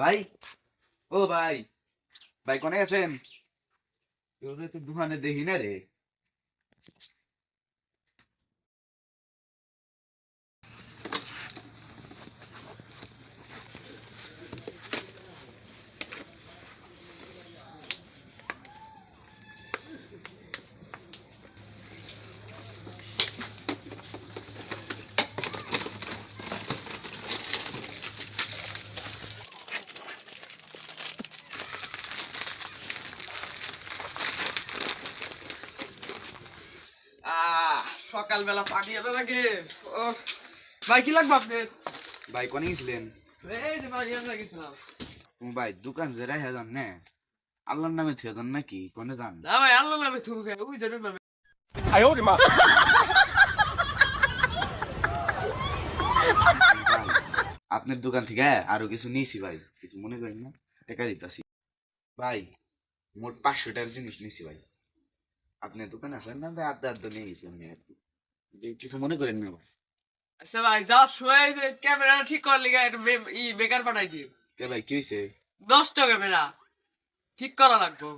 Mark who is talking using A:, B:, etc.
A: ভাই, ও ভাই, ভাই কোনে গেছেন? তোরে তো দোকানে দেখি না রে।
B: আহ সকালবেলা পানি এনে নাকি ও ভাই কি লাগবে আপনার?
A: ভাই কোনে গেছিলেন?
B: এই যে পানি এনে গেছিলাম।
A: তুমি ভাই দোকান যে রেখে যান না, আল্লাহর নামে থুয়ে যান নাকি কোনে যান?
B: না ভাই আল্লাহ নামে থুকু খাই ওই জন্য নামে।
A: ভাই, আপনার দোকান থেকে আরো কিছু নিয়েছি ভাই, কিছু মনে করেন না, টাকা দিতেছি ভাই। মোট 500 টাকার জিনিস নিয়েছি ভাই। আপনার দোকান আসলেন না, ভাই আড্ডা আড্ডা নিয়ে গেছি আমি আর কি। কিছু মনে করেন না ভাই।
B: আচ্ছা ভাই যাও সময় যে ক্যামেরা ঠিক কর লিগা একটা বেকার পাঠাই দিও।
A: কে ভাই কি হয়েছে?
B: নষ্ট ক্যামেরা ঠিক করা লাগবো।